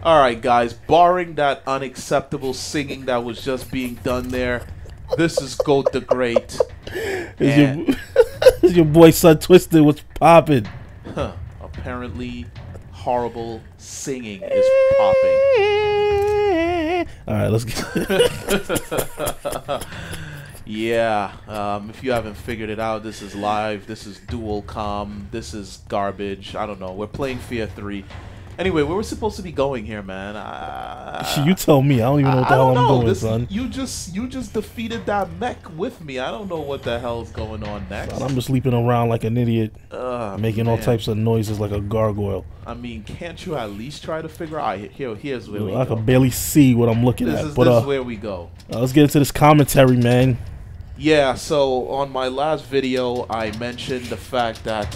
Alright, guys, barring that unacceptable singing that was just being done there, this is Goat the Great. Is your boy Son Twisted? What's popping? Apparently, horrible singing is popping. Alright, let's get Yeah, if you haven't figured it out, this is live, this is dual com, this is garbage, I don't know, we're playing Fear 3. Anyway, where we're supposed to be going here, man? you tell me. I don't even know what the hell I'm doing, son. You just defeated that mech with me. I don't know what the hell's going on next. Son, I'm just leaping around like an idiot, making all types of noises like a gargoyle. I mean, can't you at least try to figure out? Here's where we go. I can barely see what I'm looking at. This is where we go. Let's get into this commentary, man. Yeah, so on my last video, I mentioned the fact that,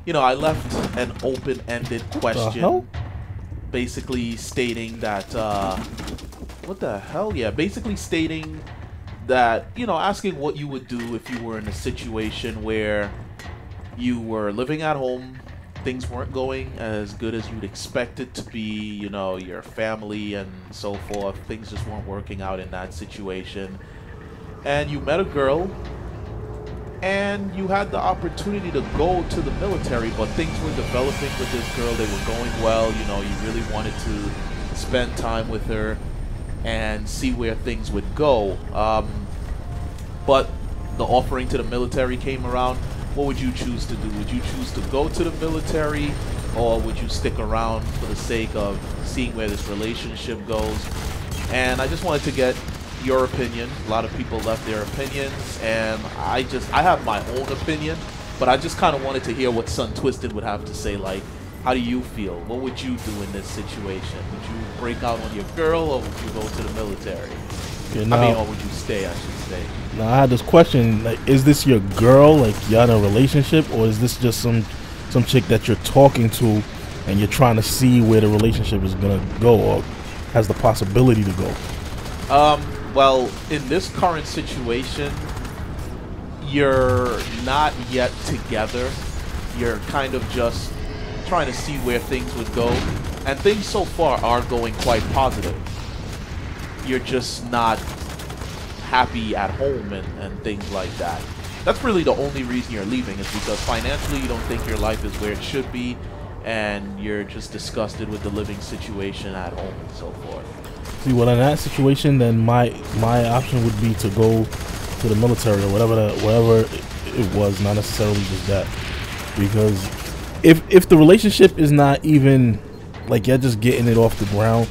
you know, I left an open-ended question, basically stating that, what the hell? Yeah, basically stating that, you know, asking what you would do if you were in a situation where you were living at home, things weren't going as good as you'd expect it to be, you know, your family and so forth, things just weren't working out in that situation, and you met a girl, and you had the opportunity to go to the military, but things were developing with this girl. They were going well. You know, you really wanted to spend time with her and see where things would go. But the offering to the military came around. What would you choose to do? Would you choose to go to the military, or would you stick around for the sake of seeing where this relationship goes? And I just wanted to get your opinion. A lot of people left their opinions, and I have my own opinion, but I just kind of wanted to hear what Son Twisted would have to say. Like, how do you feel? What would you do in this situation? Would you break out on your girl, or would you go to the military? Yeah, now, I mean, or would you stay, I should say. Now, I had this question, like, is this your girl, like, y'all in a relationship, or is this just some chick that you're talking to and you're trying to see where the relationship is gonna go, or has the possibility to go? Well, in this current situation, you're not yet together. You're kind of just trying to see where things would go. And things so far are going quite positive. You're just not happy at home and things like that. That's really the only reason you're leaving, is because financially you don't think your life is where it should be, and you're just disgusted with the living situation at home and so forth. See, well, in that situation, then my option would be to go to the military or whatever it was, not necessarily just that. Because if the relationship is not even, like, you're just getting it off the ground,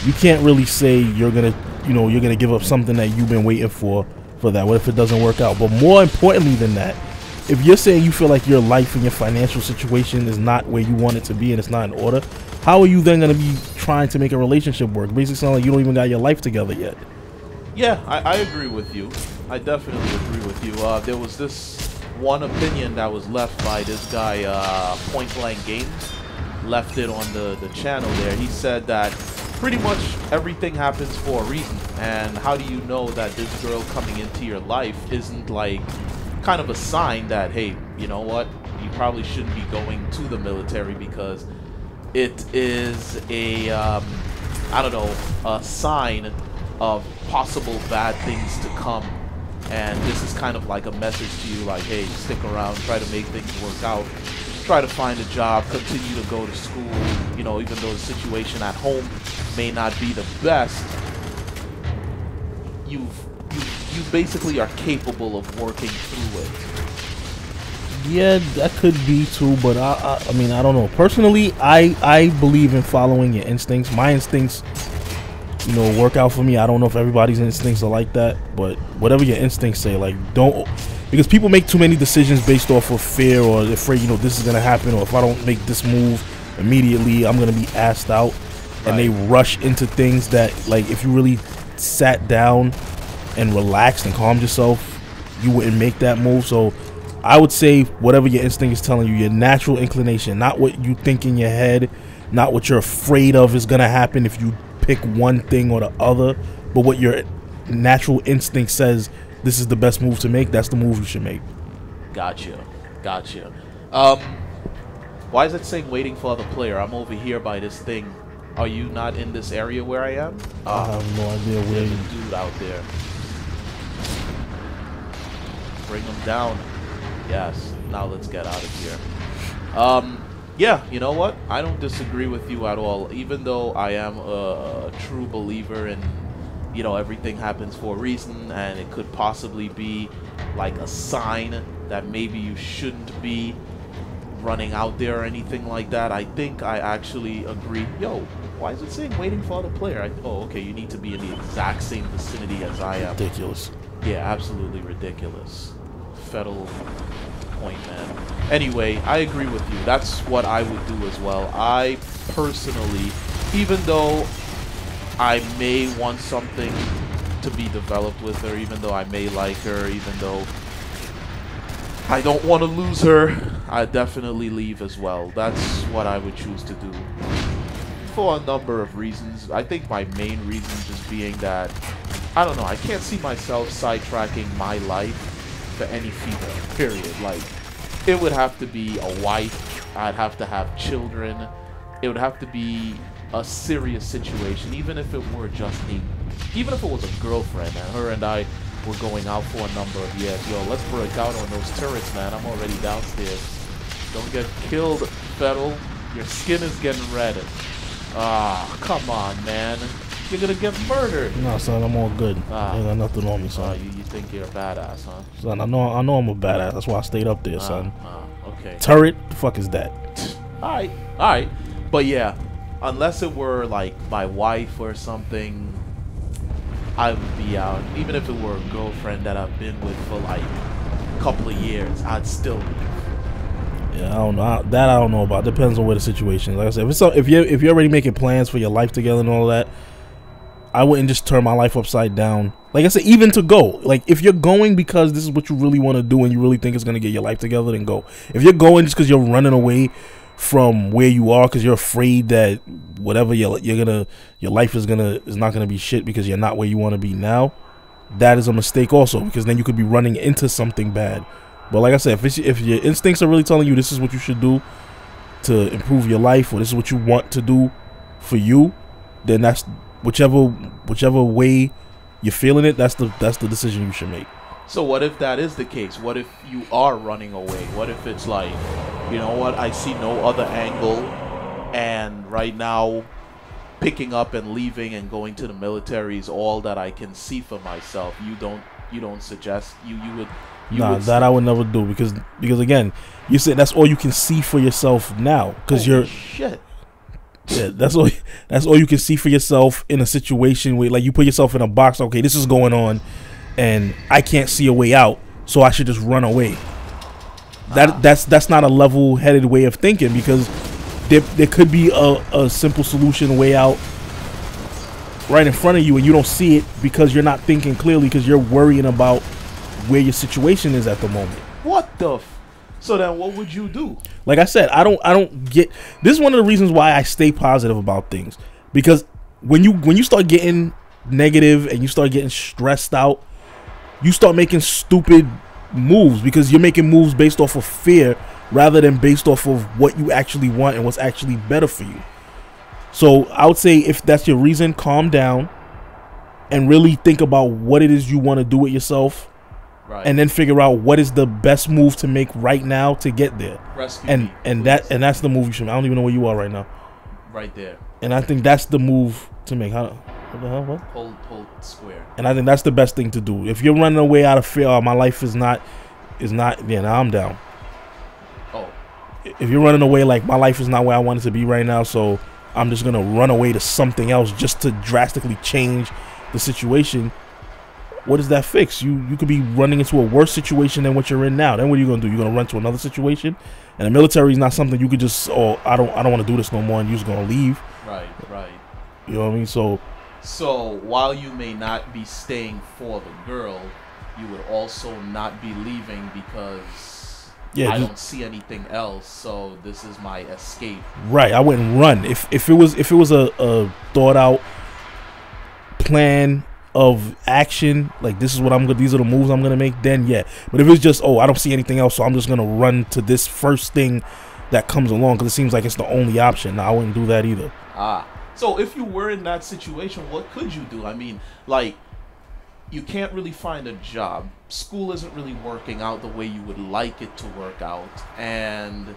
you can't really say you're gonna give up something that you've been waiting for that. What if it doesn't work out? But more importantly than that, if you're saying you feel like your life and your financial situation is not where you want it to be and it's not in order, how are you then going to be trying to make a relationship work? Basically sound like you don't even got your life together yet. Yeah, I agree with you. I definitely agree with you. There was this one opinion that was left by this guy, Point Blank Games, left it on the channel there. He said that pretty much everything happens for a reason, and how do you know that this girl coming into your life isn't like kind of a sign that, hey, you know what, you probably shouldn't be going to the military, because it is a I don't know, a sign of possible bad things to come, and this is kind of like a message to you, like, hey, stick around, try to make things work out, try to find a job, continue to go to school, you know, even though the situation at home may not be the best, you basically are capable of working through it. Yeah, that could be too, but I mean, I don't know. Personally, I believe in following your instincts. My instincts, you know, work out for me. I don't know if everybody's instincts are like that, but whatever your instincts say, like, don't, because people make too many decisions based off of fear, or they're afraid, you know, this is gonna happen, or if I don't make this move immediately, I'm gonna be asked out. And they rush into things that, like, if you really sat down and relaxed and calmed yourself, you wouldn't make that move. So I would say whatever your instinct is telling you, your natural inclination, not what you think in your head, not what you're afraid of is gonna happen if you pick one thing or the other, but what your natural instinct says, this is the best move to make, that's the move you should make. Gotcha. Why is it saying waiting for other player? I'm over here by this thing. Are you not in this area where I am? I have no idea where there's a dude out there. Bring him down. Yes. Now let's get out of here. Yeah, you know what? I don't disagree with you at all. Even though I am a true believer in, you know, everything happens for a reason, and it could possibly be like a sign that maybe you shouldn't be running out there or anything like that. I think I actually agree. Yo, why is it saying waiting for other player? Oh, okay, you need to be in the exact same vicinity as I am. Ridiculous. Yeah, absolutely ridiculous. Federal point, man. Anyway, I agree with you. That's what I would do as well. I personally, even though I may want something to be developed with her, even though I may like her, even though I don't want to lose her, I definitely leave as well. That's what I would choose to do. For a number of reasons. I think my main reason just being that, I don't know, I can't see myself sidetracking my life for any female, period. Like, it would have to be a wife, I'd have to have children, it would have to be a serious situation, even if it were just me. Even if it was a girlfriend and her and I were going out for a number of years. Yo, let's break out on those turrets, man. I'm already downstairs. Don't get killed, Federal. Your skin is getting red. Ah, come on, man. You're gonna get murdered. No, son, I'm all good. Ain't got nothing on me, son. You think you're a badass, huh? Son, I know I'm a badass. That's why I stayed up there, son. Okay. Turret? The fuck is that? Alright. But yeah, unless it were like my wife or something, I would be out. Even if it were a girlfriend that I've been with for like a couple of years, I'd still leave. Yeah, I don't know. I don't know about. Depends on where the situation is. Like I said, if you're already making plans for your life together and all that, I wouldn't just turn my life upside down. Like I said, even to go. Like, if you're going because this is what you really want to do and you really think it's going to get your life together, then go. If you're going just because you're running away from where you are because you're afraid that whatever your life is not gonna be shit because you're not where you want to be now, that is a mistake also, because then you could be running into something bad. But like I said, if your instincts are really telling you this is what you should do to improve your life, or this is what you want to do for you, then that's whichever way you're feeling it, that's the decision you should make. So what if that is the case? What if you are running away? What if it's like, you know what, I see no other angle, and right now picking up and leaving and going to the military is all that I can see for myself. You don't suggest you would. Nah, that I would never do, because again, you said that's all you can see for yourself now, because you're shit. Yeah, that's all you can see for yourself in a situation where, like, you put yourself in a box. Okay, this is going on, and I can't see a way out, so I should just run away. That's not a level-headed way of thinking, because there could be a simple solution, way out right in front of you, and you don't see it because you're not thinking clearly, because you're worrying about where your situation is at the moment. What the f? So then what would you do? Like I said, I don't get, this is one of the reasons why I stay positive about things, because when you start getting negative and you start getting stressed out, you start making stupid moves, because you're making moves based off of fear rather than based off of what you actually want and what's actually better for you. So I would say, if that's your reason, calm down and really think about what it is you want to do with yourself. Right. And then figure out what is the best move to make right now to get there. Rescue and that's the move you should make. I don't even know where you are right now. Right there. And I think that's the move to make. What the hell? What? Hold square. And I think that's the best thing to do. If you're running away out of fear, oh, my life is not. Yeah, now I'm down. Oh. If you're running away like my life is not where I want it to be right now, so I'm just gonna run away to something else just to drastically change the situation. What does that fix? You could be running into a worse situation than what you're in now. Then what are you gonna do? You're gonna run to another situation, and the military is not something you could just, oh, I don't want to do this no more, and you're just gonna leave. Right. You know what I mean? So while you may not be staying for the girl, you would also not be leaving because I don't see anything else. So this is my escape. Right. I wouldn't run if it was a thought out plan of action, like this is what these are the moves I'm gonna make, then yeah. But if it's just, oh, I don't see anything else, so I'm just gonna run to this first thing that comes along, because it seems like it's the only option. No, I wouldn't do that either. So if you were in that situation, what could you do? I mean, like, you can't really find a job. School isn't really working out the way you would like it to work out. And,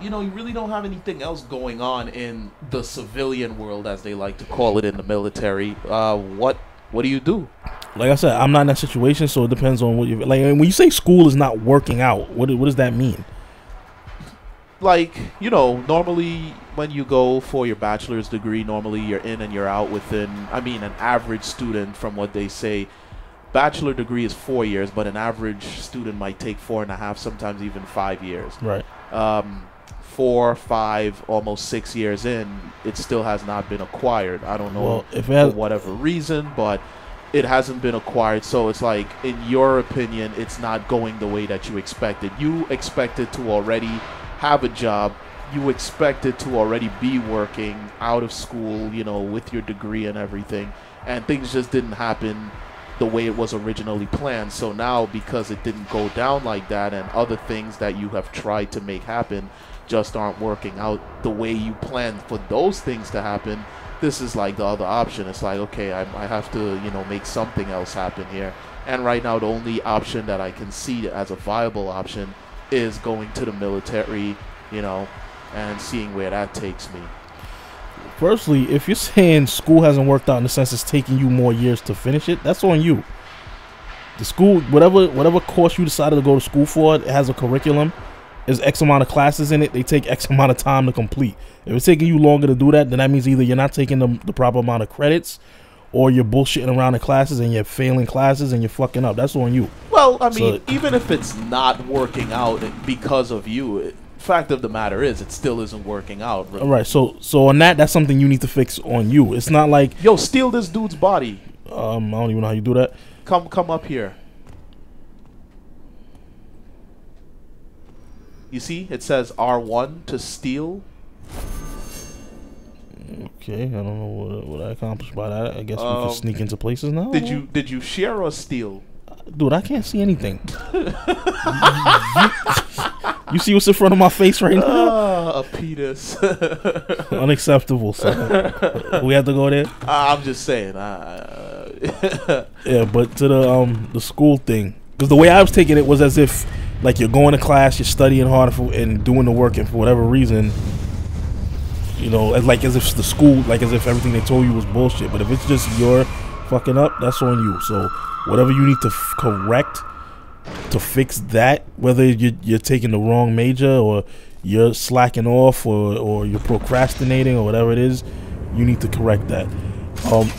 you know, you really don't have anything else going on in the civilian world, as they like to call it in the military. What do you do? Like I said, I'm not in that situation, so it depends on what you like. When you say school is not working out, what does that mean? Like, you know, normally when you go for your bachelor's degree, normally you're in and you're out within, I mean, an average student, from what they say, bachelor degree is 4 years, but an average student might take 4.5, sometimes even 5 years. Right. 4, 5, almost 6 years in, it still has not been acquired. I don't know, well, if for whatever reason, but it hasn't been acquired. So it's like, in your opinion, it's not going the way that you expected. You expected to already have a job. You expected to already be working out of school, you know, with your degree and everything, and things just didn't happen the way it was originally planned. So now, because it didn't go down like that, and other things that you have tried to make happen just aren't working out the way you planned for those things to happen, this is like the other option. It's like, okay, I have to, you know, make something else happen here. And right now, the only option that I can see as a viable option is going to the military, you know, and seeing where that takes me. Firstly, if you're saying school hasn't worked out in the sense it's taking you more years to finish it, that's on you. The school, whatever course you decided to go to school for, it has a curriculum. There's X amount of classes in it. They take X amount of time to complete. If it's taking you longer to do that, then that means either you're not taking the proper amount of credits, or you're bullshitting around in classes and you're failing classes and you're fucking up. That's on you. Well, I mean, even if it's not working out because of you, fact of the matter is, it still isn't working out. Really. All right, so on that's something you need to fix on you. It's not like, yo, steal this dude's body. I don't even know how you do that. Come up here. You see, it says R1 to steal. Okay, I don't know what I accomplished by that. I guess we can sneak into places now. Did you share or steal? Dude, I can't see anything. You see what's in front of my face right now? A penis. Unacceptable, son. We have to go there? I'm just saying. Yeah, but to the school thing. Because the way I was taking it was as if, like, you're going to class, you're studying hard and doing the work, and for whatever reason, you know, as if the school, like as if everything they told you was bullshit. But if it's just you're fucking up, that's on you. So whatever you need to correct to fix that, whether you're taking the wrong major, or you're slacking off, or you're procrastinating, or whatever it is, you need to correct that.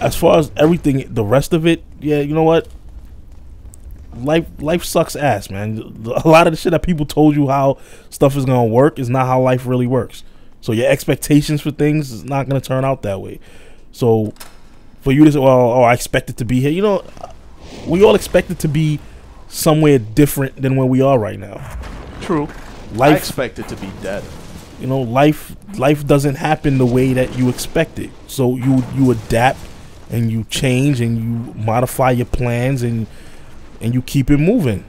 As far as everything, the rest of it, yeah, you know what? Life sucks ass, man. A lot of the shit that people told you how stuff is gonna work is not how life really works. So your expectations for things is not gonna turn out that way. So for you to say, well, I expect it to be here, you know, we all expect it to be somewhere different than where we are right now. True. I expect it to be dead. You know, life doesn't happen the way that you expect it. So you adapt, and you change, and you modify your plans, and you keep it moving.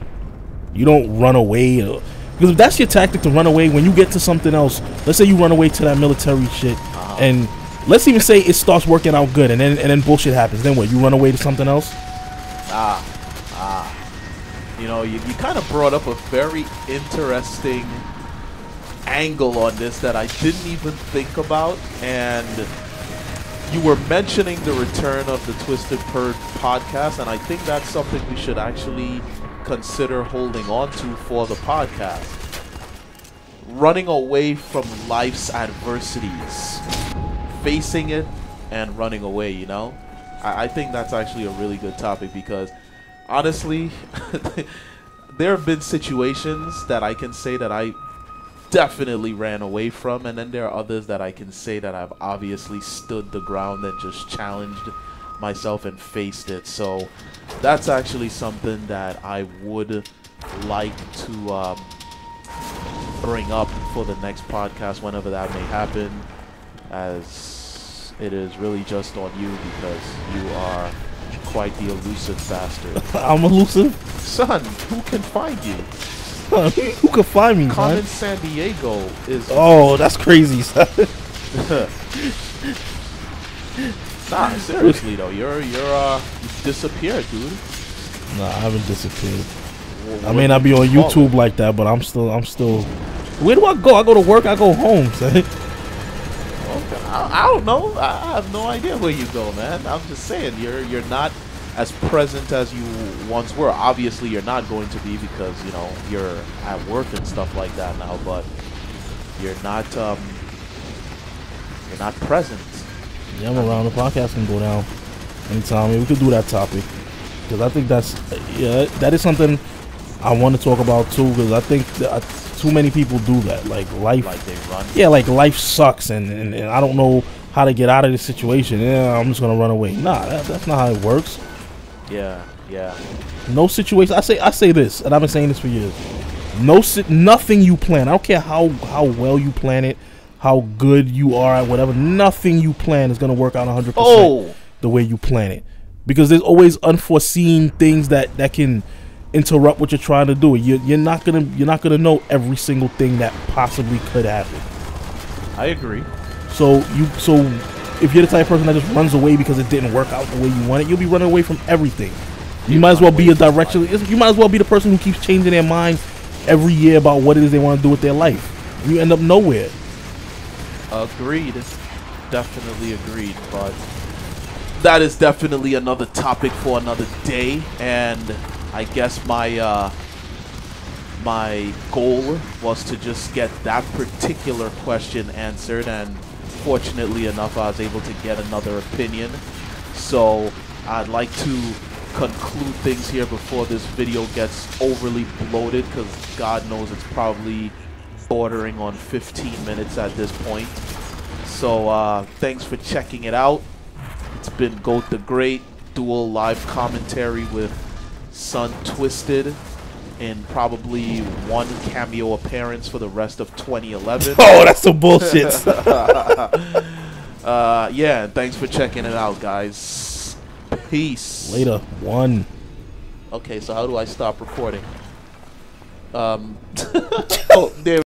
You don't run away, because if that's your tactic, to run away when you get to something else. Let's say you run away to that military shit, and let's even say it starts working out good, and then bullshit happens. Then what? You run away to something else? You know, you kind of brought up a very interesting angle on this that I didn't even think about, and you were mentioning the return of the Twisted Perv podcast, and I think that's something we should actually consider holding on to for the podcast. Running away from life's adversities, facing it and running away, you know? I think that's actually a really good topic, because honestly, there have been situations that I can say that I definitely ran away from, and then there are others that I can say that I've obviously stood the ground and just challenged myself and faced it. So that's actually something that I would like to bring up for the next podcast, whenever that may happen, as it is really just on you, because you are quite the elusive bastard. I'm elusive? Son, who can find you? Who could find me, Carmen man? San Diego is. Oh, that's crazy, son. Nah, seriously though, you disappeared, dude. Nah, I haven't disappeared. I may not be on YouTube like that, but I'm still. Where do I go? I go to work. I go home. Son. Okay. I don't know. I have no idea where you go, man. I'm just saying you're not as present as you once were. Obviously, you're not going to be because you're at work and stuff like that now. But you're not present. Yeah, I'm around. The podcast can go down anytime. We could do that topic because I think that is something I want to talk about too. Because I think too many people do that. Like life, they run. Yeah, like life sucks, and I don't know how to get out of this situation. Yeah, I'm just gonna run away. Nah, that's not how it works. Yeah. No situation. I say this, and I've been saying this for years. Nothing you plan. I don't care how well you plan it, how good you are at whatever. Nothing you plan is gonna work out 100% the way you plan it, because there's always unforeseen things that can interrupt what you're trying to do. You're not gonna know every single thing that possibly could happen. I agree. So if you're the type of person that just runs away because it didn't work out the way you want it, you'll be running away from everything. You might as well be a direction. You might as well be the person who keeps changing their mind every year about what it is they want to do with their life. You end up nowhere. Agreed. Definitely agreed. But that is definitely another topic for another day. And I guess my goal was to just get that particular question answered, and fortunately enough I was able to get another opinion. So I'd like to conclude things here before this video gets overly bloated, because God knows it's probably bordering on 15 minutes at this point. So thanks for checking it out. It's been Goat the Great, dual live commentary with Sun Twisted in probably one cameo appearance for the rest of 2011. Oh, that's some bullshit. Yeah, and thanks for checking it out, guys. Peace. Later. One. Okay, so how do I stop recording? Oh, there.